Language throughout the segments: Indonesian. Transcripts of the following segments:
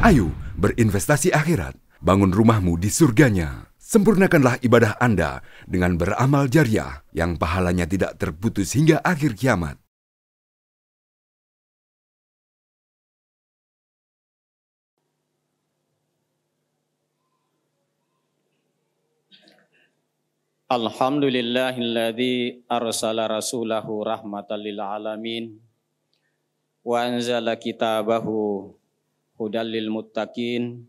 Ayo berinvestasi akhirat, bangun rumahmu di surganya. Sempurnakanlah ibadah Anda dengan beramal jariah yang pahalanya tidak terputus hingga akhir kiamat. Alhamdulillahilladzi arsala rasulahu rahmatan lil alamin wa anzala kitabahu hudal lil muttaqin.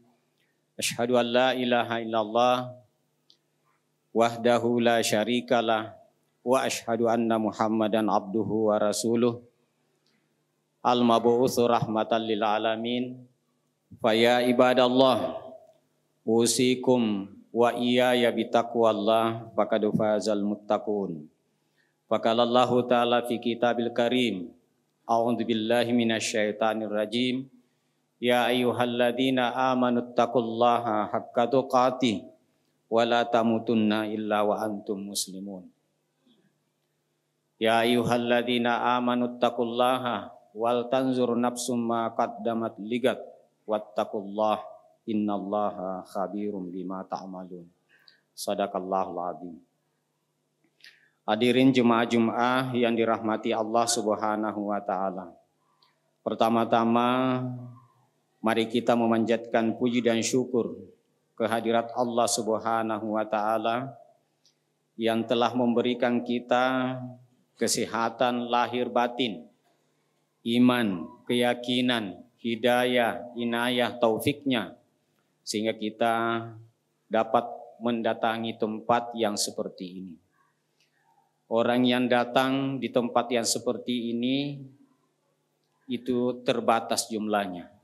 Asyhadu an la ilaha illallah wahdahu la syarikalah wa asyhadu anna Muhammadan abduhu wa rasuluh al mab'utsu rahmatan lil alamin. Fa ya ibadallah usikum wa iyaya bitaqwallah faqad fazal muttaqun. Faqalallahu ta'ala fi kitabil karim, a'udzu billahi minasyaitonir rajim. Ya ayyuhalladzina amanu taqullaha haqqa tuqatih wa la tamutunna illa wa antum muslimun. Ya ayyuhalladzina amanu taqullaha wal tanzur nafsum ma qaddamat ligat wattaqullaha innallaha khabirum bima ta'malun. Shadaqallahul azim. Hadirin jemaah Jumat yang dirahmati Allah Subhanahu wa taala. Pertama-tama mari kita memanjatkan puji dan syukur kehadirat Allah Subhanahu wa taala yang telah memberikan kita kesehatan lahir batin, iman, keyakinan, hidayah, inayah, taufiknya, sehingga kita dapat mendatangi tempat yang seperti ini. Orang yang datang di tempat yang seperti ini itu terbatas jumlahnya.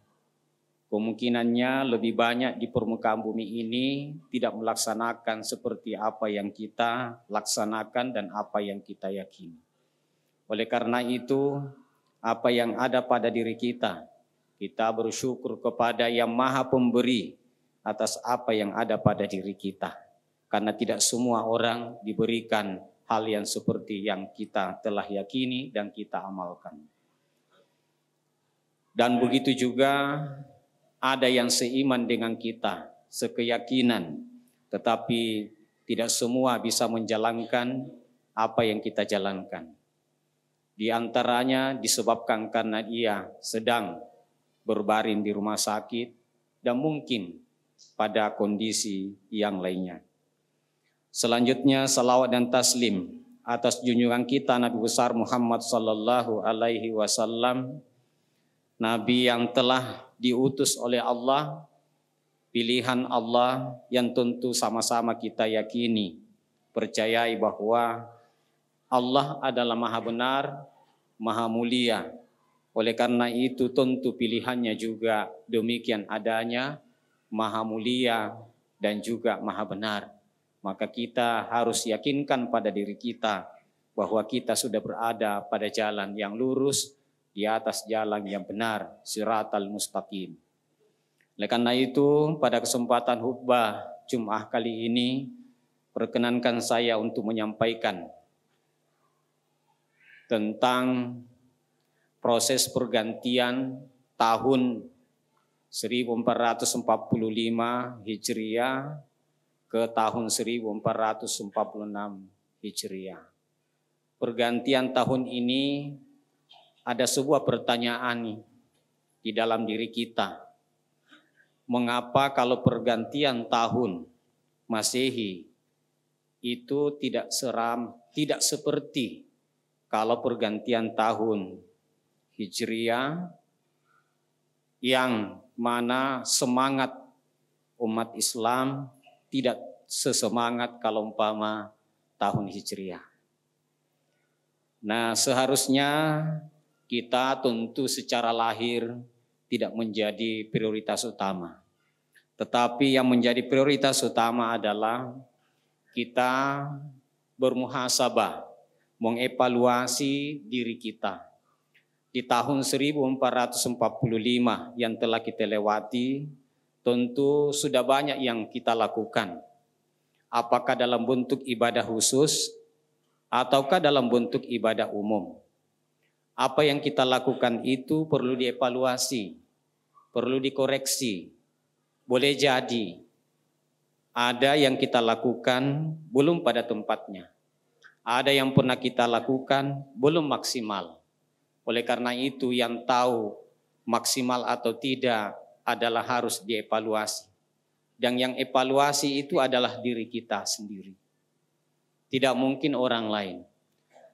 Kemungkinannya lebih banyak di permukaan bumi ini tidak melaksanakan seperti apa yang kita laksanakan dan apa yang kita yakini. Oleh karena itu, apa yang ada pada diri kita, kita bersyukur kepada Yang Maha Pemberi atas apa yang ada pada diri kita. Karena tidak semua orang diberikan hal yang seperti yang kita telah yakini dan kita amalkan. Dan begitu juga ada yang seiman dengan kita, sekeyakinan, tetapi tidak semua bisa menjalankan apa yang kita jalankan. Di antaranya disebabkan karena ia sedang berbaring di rumah sakit dan mungkin pada kondisi yang lainnya. Selanjutnya salawat dan taslim atas junjungan kita Nabi besar Muhammad sallallahu alaihi wasallam, Nabi yang telah diutus oleh Allah, pilihan Allah yang tentu sama-sama kita yakini, percayai bahwa Allah adalah Maha Benar, Maha Mulia. Oleh karena itu tentu pilihannya juga demikian adanya, Maha Mulia dan juga Maha Benar. Maka kita harus yakinkan pada diri kita bahwa kita sudah berada pada jalan yang lurus, di atas jalan yang benar, siratal mustaqim. Oleh karena itu, pada kesempatan khutbah Jumat kali ini, perkenankan saya untuk menyampaikan tentang proses pergantian tahun 1445 Hijriah ke tahun 1446 Hijriah. Pergantian tahun ini ada sebuah pertanyaan di dalam diri kita. Mengapa kalau pergantian tahun Masehi itu tidak seperti kalau pergantian tahun Hijriah, yang mana semangat umat Islam tidak sesemangat kalau umpama tahun Hijriah. Nah, seharusnya kita tentu secara lahir tidak menjadi prioritas utama. Tetapi yang menjadi prioritas utama adalah kita bermuhasabah, mengevaluasi diri kita. Di tahun 1445 yang telah kita lewati, tentu sudah banyak yang kita lakukan. Apakah dalam bentuk ibadah khusus ataukah dalam bentuk ibadah umum. Apa yang kita lakukan itu perlu dievaluasi. perlu dikoreksi. Boleh jadi ada yang kita lakukan belum pada tempatnya. Ada yang pernah kita lakukan belum maksimal. Oleh karena itu yang tahu maksimal atau tidak adalah harus dievaluasi. Dan yang evaluasi itu adalah diri kita sendiri. Tidak mungkin orang lain.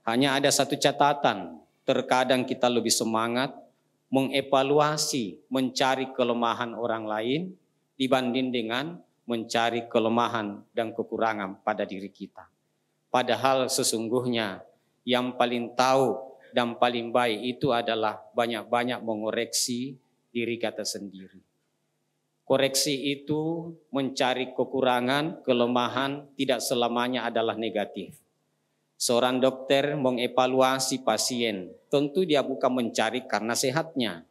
Hanya ada satu catatan, terkadang kita lebih semangat mengevaluasi, mencari kelemahan orang lain dibanding dengan mencari kelemahan dan kekurangan pada diri kita. Padahal sesungguhnya yang paling tahu dan paling baik itu adalah banyak-banyak mengoreksi diri kita sendiri. Koreksi itu mencari kekurangan, kelemahan tidak selamanya adalah negatif. Seorang dokter mengevaluasi pasien, tentu dia bukan mencari karena sehatnya,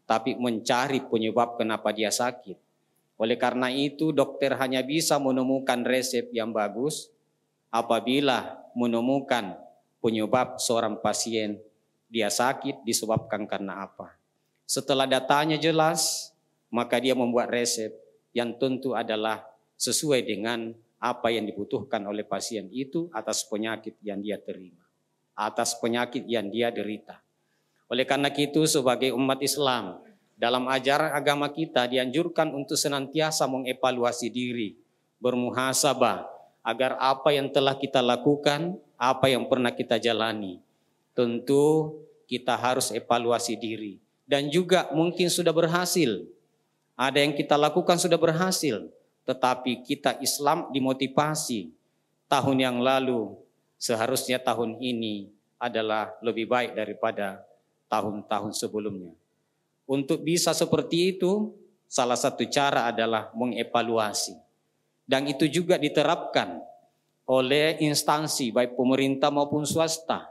tapi mencari penyebab kenapa dia sakit. Oleh karena itu dokter hanya bisa menemukan resep yang bagus apabila menemukan penyebab seorang pasien dia sakit disebabkan karena apa. Setelah datanya jelas, maka dia membuat resep yang tentu adalah sesuai dengan apa yang dibutuhkan oleh pasien itu atas penyakit yang dia terima, atas penyakit yang dia derita. Oleh karena itu sebagai umat Islam, dalam ajaran agama kita dianjurkan untuk senantiasa mengevaluasi diri, bermuhasabah agar apa yang telah kita lakukan, apa yang pernah kita jalani, tentu kita harus evaluasi diri. Dan juga mungkin sudah berhasil. Ada yang kita lakukan sudah berhasil, tetapi kita Islam dimotivasi. Tahun yang lalu, seharusnya tahun ini adalah lebih baik daripada tahun-tahun sebelumnya. Untuk bisa seperti itu, salah satu cara adalah mengevaluasi. Dan itu juga diterapkan oleh instansi baik pemerintah maupun swasta,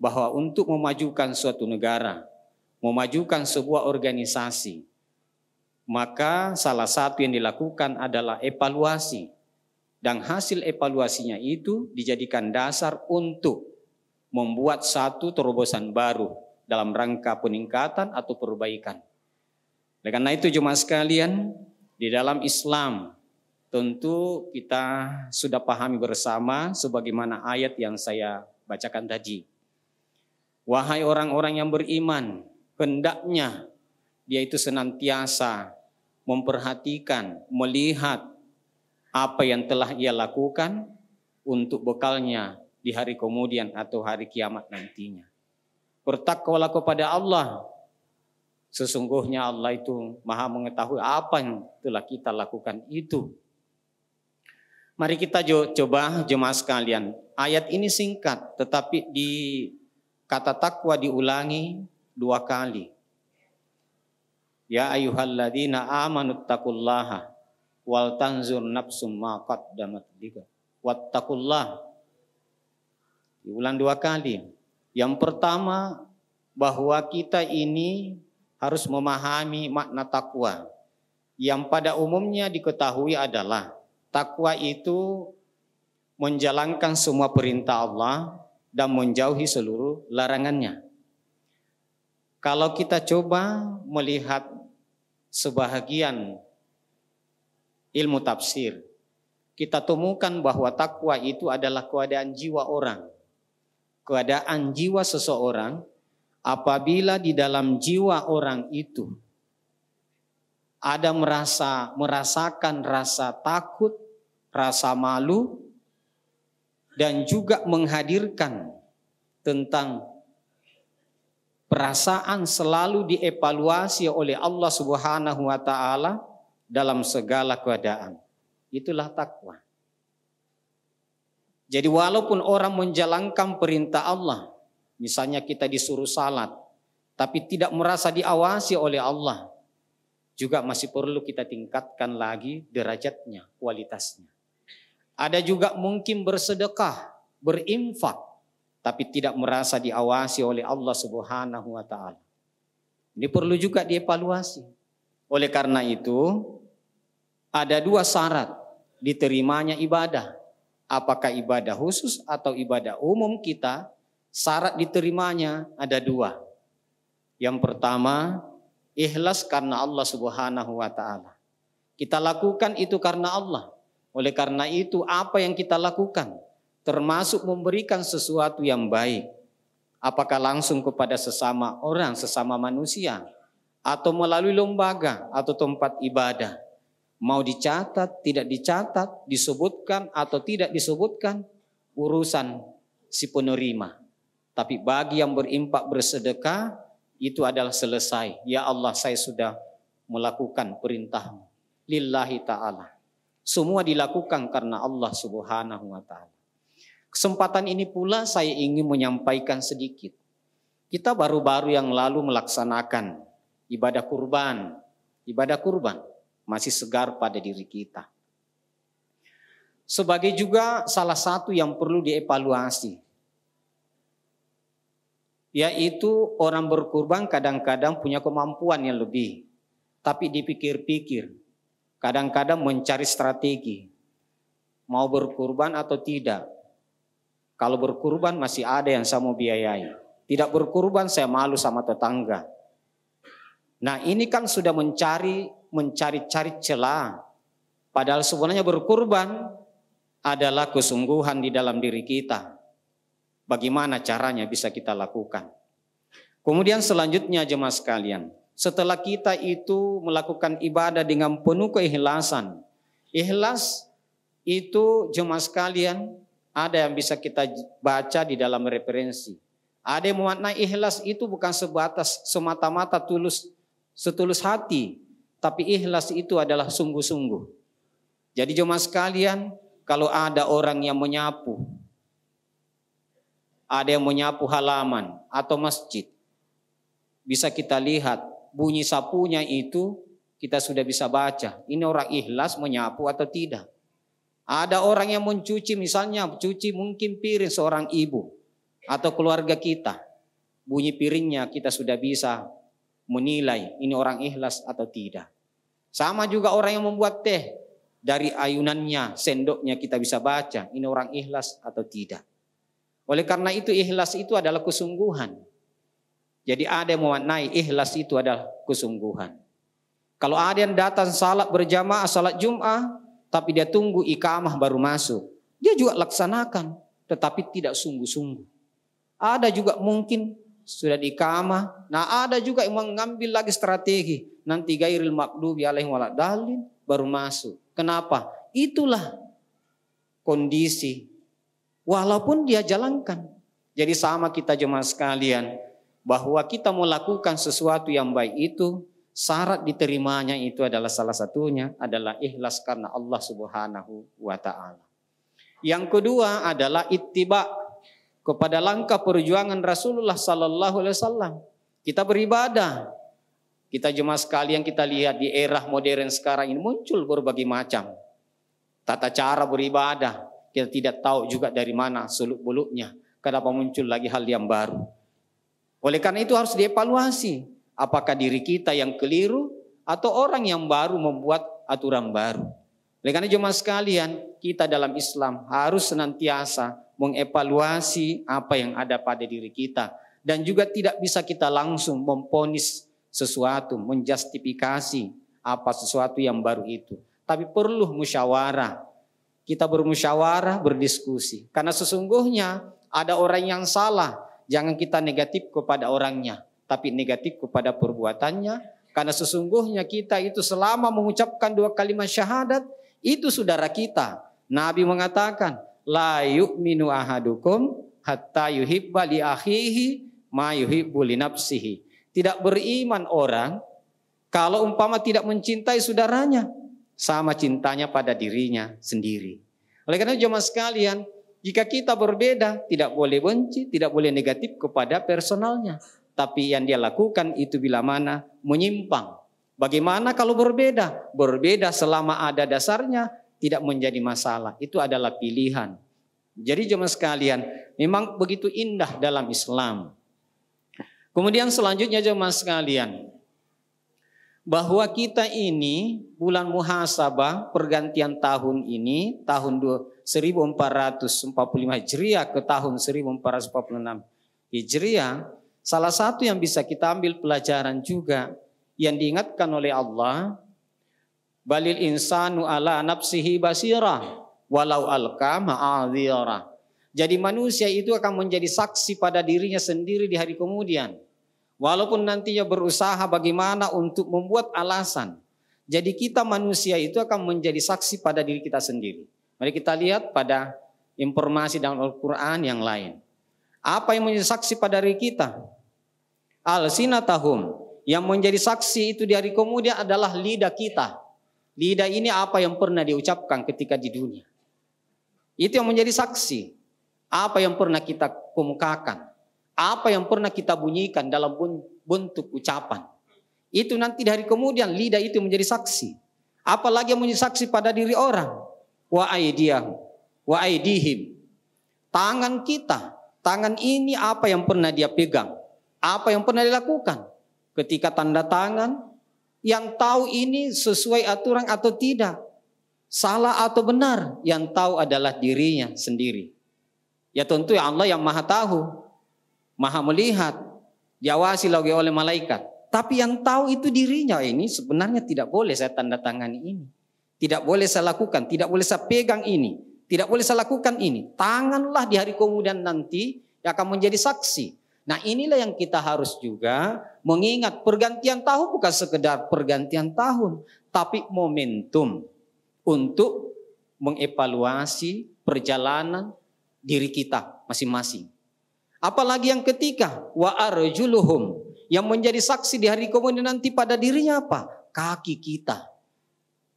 bahwa untuk memajukan suatu negara, memajukan sebuah organisasi, maka salah satu yang dilakukan adalah evaluasi. Dan hasil evaluasinya itu dijadikan dasar untuk membuat satu terobosan baru dalam rangka peningkatan atau perbaikan. Oleh karena itu jemaah sekalian, di dalam Islam tentu kita sudah pahami bersama sebagaimana ayat yang saya bacakan tadi. Wahai orang-orang yang beriman, hendaknya dia itu senantiasa memperhatikan, melihat apa yang telah ia lakukan untuk bekalnya di hari kemudian atau hari kiamat nantinya. Bertakwalah kepada Allah. Sesungguhnya Allah itu maha mengetahui apa yang telah kita lakukan itu. Mari kita coba jemaah sekalian. Ayat ini singkat, tetapi di kata takwa diulangi 2 kali. Ya ayyuhalladzina amanu taqullaha wal tanzur nafsum ma qaddamat lighad. Wattaqullah. Diulang 2 kali. Yang pertama, bahwa kita ini harus memahami makna takwa. Yang pada umumnya diketahui adalah takwa itu menjalankan semua perintah Allah dan menjauhi seluruh larangannya. Kalau kita coba melihat sebahagian ilmu tafsir, kita temukan bahwa takwa itu adalah keadaan jiwa orang. Keadaan jiwa seseorang apabila di dalam jiwa orang itu ada merasakan rasa takut, rasa malu, dan juga menghadirkan tentang perasaan selalu dievaluasi oleh Allah Subhanahu wa taala dalam segala keadaan. Itulah takwa. Jadi walaupun orang menjalankan perintah Allah, misalnya kita disuruh salat, tapi tidak merasa diawasi oleh Allah, juga masih perlu kita tingkatkan lagi derajatnya, kualitasnya. Ada juga mungkin bersedekah, berinfak, tapi tidak merasa diawasi oleh Allah Subhanahu wa taala. Ini perlu juga dievaluasi. Oleh karena itu, ada 2 syarat diterimanya ibadah. Apakah ibadah khusus atau ibadah umum kita, syarat diterimanya ada 2. Yang pertama, Ikhlas karena Allah Subhanahu wa taala. Kita lakukan itu karena Allah. Oleh karena itu apa yang kita lakukan termasuk memberikan sesuatu yang baik. Apakah langsung kepada sesama orang, sesama manusia, atau melalui lembaga atau tempat ibadah. Mau dicatat, tidak dicatat, disebutkan atau tidak disebutkan, urusan si penerima. Tapi bagi yang berimpak bersedekah, itu adalah selesai. Ya Allah, saya sudah melakukan perintahmu. Lillahi ta'ala. Semua dilakukan karena Allah Subhanahu wa ta'ala. Kesempatan ini pula saya ingin menyampaikan sedikit. Kita baru-baru yang lalu melaksanakan ibadah kurban. Ibadah kurban masih segar pada diri kita. Sebagai juga salah satu yang perlu dievaluasi, yaitu orang berkurban kadang-kadang punya kemampuan yang lebih. Tapi dipikir-pikir, kadang-kadang mencari strategi. Mau berkurban atau tidak. Kalau berkurban masih ada yang saya mau biayai. Tidak berkurban saya malu sama tetangga. Nah ini kan sudah mencari-cari celah. Padahal sebenarnya berkurban adalah kesungguhan di dalam diri kita. Bagaimana caranya bisa kita lakukan. Kemudian selanjutnya jemaah sekalian. Setelah kita itu melakukan ibadah dengan penuh keikhlasan. Ikhlas itu jemaah sekalian ada yang bisa kita baca di dalam referensi. Ada yang memaknai ikhlas itu bukan sebatas semata-mata setulus hati. Tapi ikhlas itu adalah sungguh-sungguh. Jadi jemaah sekalian, kalau ada orang yang menyapu, ada yang menyapu halaman atau masjid, bisa kita lihat bunyi sapunya itu kita sudah bisa baca. Ini orang ikhlas menyapu atau tidak. Ada orang yang mencuci, misalnya cuci mungkin piring seorang ibu atau keluarga kita. Bunyi piringnya kita sudah bisa menilai ini orang ikhlas atau tidak. Sama juga orang yang membuat teh, dari ayunannya, sendoknya kita bisa baca ini orang ikhlas atau tidak. Oleh karena itu ikhlas itu adalah kesungguhan. Jadi ada yang memaknai ikhlas itu adalah kesungguhan. Kalau ada yang datang salat berjamaah salat Jum'ah, tapi dia tunggu iqamah baru masuk, dia juga laksanakan, tetapi tidak sungguh-sungguh. Ada juga mungkin sudah iqamah, nah ada juga yang mengambil lagi strategi, nanti gairil maghdubi alaihim waladdallin baru masuk. Kenapa? Itulah kondisi. Walaupun dia jalankan. Jadi sama kita jemaah sekalian, bahwa kita melakukan sesuatu yang baik itu, syarat diterimanya itu adalah salah satunya adalah ikhlas karena Allah Subhanahu wa ta'ala. Yang kedua adalah ittiba kepada langkah perjuangan Rasulullah sallallahu alaihi wasallam. Kita beribadah. Kita jemaah sekalian kita lihat di era modern sekarang ini muncul berbagai macam tata cara beribadah. Kita tidak tahu juga dari mana seluk-beluknya. Kenapa muncul lagi hal yang baru. Oleh karena itu harus dievaluasi. Apakah diri kita yang keliru atau orang yang baru membuat aturan baru. Oleh karena jemaah sekalian, kita dalam Islam harus senantiasa mengevaluasi apa yang ada pada diri kita. Dan juga tidak bisa kita langsung memvonis sesuatu, menjustifikasi apa sesuatu yang baru itu. Tapi perlu musyawarah. Kita bermusyawarah, berdiskusi. Karena sesungguhnya ada orang yang salah. Jangan kita negatif kepada orangnya, tapi negatif kepada perbuatannya. Karena sesungguhnya kita itu selama mengucapkan 2 kalimat syahadat, itu saudara kita. Nabi mengatakan, la yu'minu ahadukum hatta yuhibba li akhihi ma yuhibbu li nafsihi. Tidak beriman orang kalau umpama tidak mencintai saudaranya sama cintanya pada dirinya sendiri. Oleh karena jemaah sekalian, jika kita berbeda, tidak boleh benci, tidak boleh negatif kepada personalnya. Tapi yang dia lakukan itu bila mana menyimpang. Bagaimana kalau berbeda? Berbeda selama ada dasarnya tidak menjadi masalah. Itu adalah pilihan. Jadi jemaah sekalian, memang begitu indah dalam Islam. Kemudian selanjutnya jemaah sekalian, bahwa kita ini bulan muhasabah pergantian tahun ini, tahun 1445 Hijriah ke tahun 1446 Hijriah, salah satu yang bisa kita ambil pelajaran juga, yang diingatkan oleh Allah, balil insanu ala nafsihi basirah walau alqa ma'adhira. Jadi manusia itu akan menjadi saksi pada dirinya sendiri di hari kemudian. Walaupun nantinya berusaha bagaimana untuk membuat alasan. Jadi kita manusia itu akan menjadi saksi pada diri kita sendiri. Mari kita lihat pada informasi dalam Al-Quran yang lain. Apa yang menjadi saksi pada diri kita? Al-sinatahum. Yang menjadi saksi itu di hari kemudian adalah lidah kita. Lidah ini apa yang pernah diucapkan ketika di dunia. Itu yang menjadi saksi. Apa yang pernah kita kemukakan. Apa yang pernah kita bunyikan dalam bentuk ucapan. Itu nanti di hari kemudian lidah itu menjadi saksi. Apalagi yang menjadi saksi pada diri orang. Wa aidiyahum. Wa aidihim. Tangan kita. Tangan ini apa yang pernah dia pegang. Apa yang pernah dilakukan. Ketika tanda tangan. Yang tahu ini sesuai aturan atau tidak. Salah atau benar. Yang tahu adalah dirinya sendiri. Ya tentu ya Allah yang maha tahu. Maha melihat. Diawasi lagi oleh malaikat. Tapi yang tahu itu dirinya. Ini sebenarnya tidak boleh saya tanda tangani ini. Tidak boleh saya lakukan. Tidak boleh saya pegang ini. Tidak boleh saya lakukan ini. Tanganlah di hari kemudian nanti yang akan menjadi saksi. Nah inilah yang kita harus juga mengingat. Pergantian tahun bukan sekedar pergantian tahun. Tapi momentum untuk mengevaluasi perjalanan diri kita masing-masing. Apalagi yang ketiga, wa arjuluhum, yang menjadi saksi di hari kemudian nanti pada dirinya apa? Kaki kita.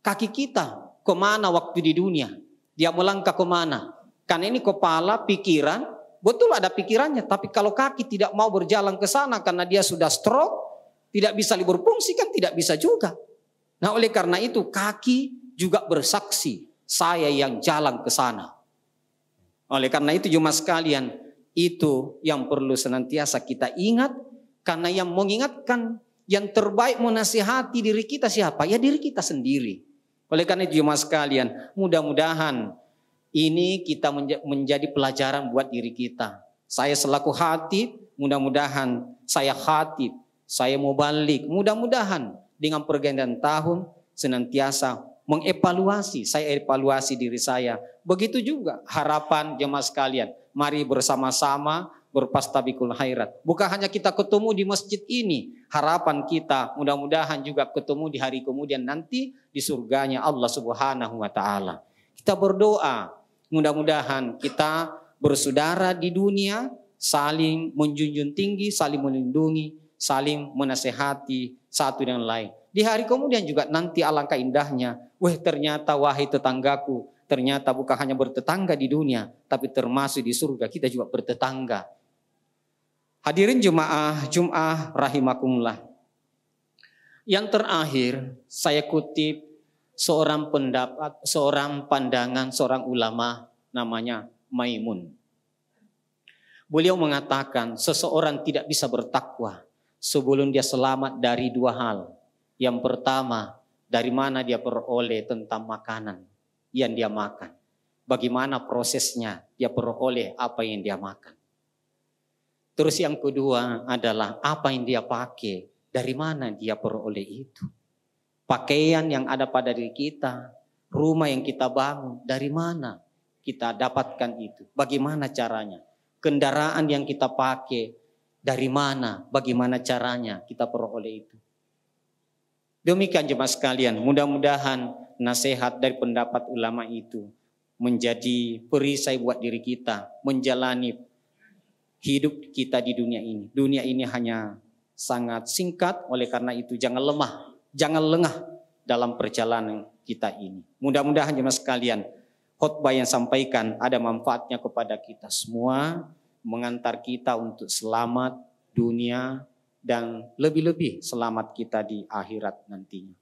Kaki kita kemana waktu di dunia? Dia melangkah kemana? Karena ini kepala, pikiran, betul ada pikirannya. Tapi kalau kaki tidak mau berjalan ke sana karena dia sudah stroke, tidak bisa berfungsi kan tidak bisa juga. Nah oleh karena itu kaki juga bersaksi, saya yang jalan ke sana. Oleh karena itu jemaah sekalian, itu yang perlu senantiasa kita ingat. Karena yang mengingatkan, yang terbaik menasihati diri kita siapa? Ya diri kita sendiri. Oleh karena itu jemaah sekalian, mudah-mudahan ini kita menjadi pelajaran buat diri kita. Saya selaku khatib, mudah-mudahan saya khatib, saya mau balik. Mudah-mudahan dengan pergantian tahun senantiasa mengevaluasi, saya evaluasi diri saya. Begitu juga harapan jemaah sekalian. Mari bersama-sama berpastabikul khairat. Bukan hanya kita ketemu di masjid ini. Harapan kita mudah-mudahan juga ketemu di hari kemudian nanti di surganya Allah Subhanahu wa ta'ala. Kita berdoa. Mudah-mudahan kita bersaudara di dunia. Saling menjunjung tinggi, saling melindungi, saling menasehati satu dengan lain. Di hari kemudian juga nanti alangkah indahnya. Ternyata wahai tetanggaku. Ternyata bukan hanya bertetangga di dunia, tapi termasuk di surga kita juga bertetangga. Hadirin Jum'ah rahimakumullah. Yang terakhir saya kutip seorang pandangan seorang ulama namanya Maimun. Beliau mengatakan seseorang tidak bisa bertakwa sebelum dia selamat dari dua hal. Yang pertama, dari mana dia peroleh tentang makanan yang dia makan. Bagaimana prosesnya dia peroleh apa yang dia makan. Terus yang kedua adalah apa yang dia pakai. Dari mana dia peroleh itu. Pakaian yang ada pada diri kita. Rumah yang kita bangun. Dari mana kita dapatkan itu. Bagaimana caranya. Kendaraan yang kita pakai. Dari mana. Bagaimana caranya kita peroleh itu. Demikian jemaah sekalian. Mudah-mudahan nasihat dari pendapat ulama itu menjadi perisai buat diri kita menjalani hidup kita di dunia ini. Dunia ini hanya sangat singkat, oleh karena itu jangan lemah, jangan lengah dalam perjalanan kita ini. Mudah-mudahan jemaah sekalian, khutbah yang sampaikan ada manfaatnya kepada kita semua, mengantar kita untuk selamat dunia dan lebih-lebih selamat kita di akhirat nantinya.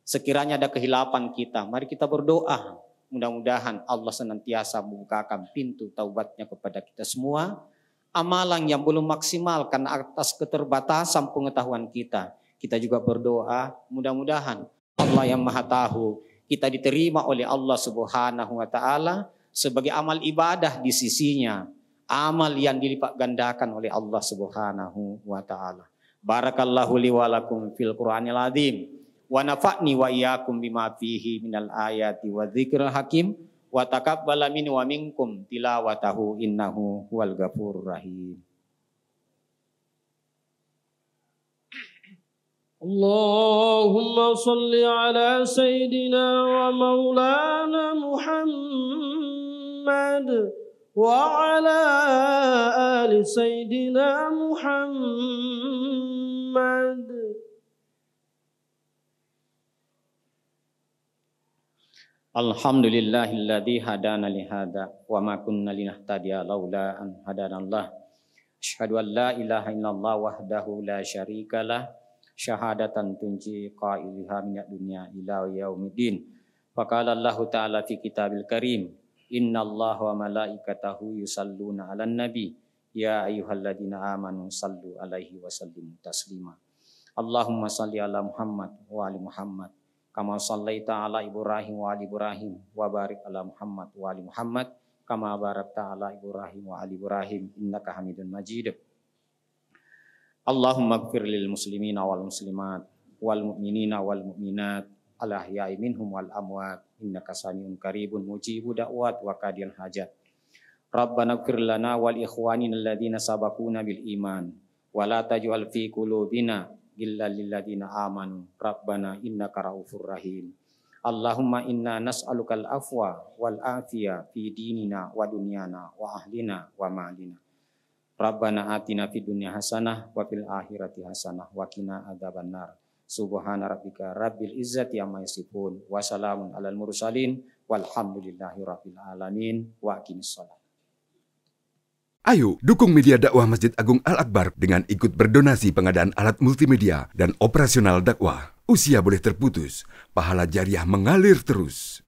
Sekiranya ada kehilapan kita, mari kita berdoa. Mudah-mudahan Allah senantiasa membukakan pintu taubatnya kepada kita semua. Amalan yang belum maksimal karena atas keterbatasan pengetahuan kita. Kita juga berdoa, mudah-mudahan Allah yang maha tahu, kita diterima oleh Allah Subhanahu wa ta'ala sebagai amal ibadah di sisinya. Amal yang dilipat gandakan oleh Allah Subhanahu wa ta'ala. Barakallahu li wa lakum fil Qur'anil azim. Wa nafa'ni wa iyyakum bima fihi minal ayati wa dzikril hakim. Wa taqabbala minni wa minkum tilawatahu innahu huwal ghafurur rahim. Allahumma salli ala Sayyidina wa Maulana Muhammad wa ala ali Sayyidina Muhammad. Alhamdulillahilladzi hadana li hadza wa ma kunna linahtadiya laula an hadanallah. Asyhadu an la ilaha illallah wahdahu la syarikalah. Syahadatan tunji qailiha minad dunya ila yaumiddin. Faqala Allah Ta'ala fi kitabil karim, innallaha wa malaikatahu yusalluna 'alan nabi ya ayyuhalladzina amanu sallu 'alaihi wa sallimu taslima. Allahumma shalli 'ala Muhammad wa ali Muhammad kama shallaita 'ala Ibrahim wa ali Ibrahim wa barik 'ala Muhammad wa ali Muhammad kama barakta 'ala Ibrahim wa ali Ibrahim innaka Hamidun Majid. Allahumma ighfir lil muslimina wal muslimat wal mu'minina wal mu'minat al ahya'i minhum wal amwat innaka samiun qaribun mujibu da'wat wa qadil hajat. Rabbana ighfir lana wal ikhwanina alladhina sabaquna bil iman wa la taj'al fi qulubina ghillan lil ladzina amanu rabbana innaka raufur rahim. Allahumma inna nas'alukal afwa wal afiya fi dinina wa dunyana wa ahlina wa ma'alina. Rabbana atina fid dunya hasanah wa fil akhirati hasanah wa qina adzabannar. Subhana rabbika rabbil izzati amma yasifun wa salamun alal mursalin walhamdulillahi rabbil alamin wa aqimis shalah. Ayo dukung media dakwah Masjid Agung Al-Akbar dengan ikut berdonasi pengadaan alat multimedia dan operasional dakwah. Usia boleh terputus, pahala jariah mengalir terus.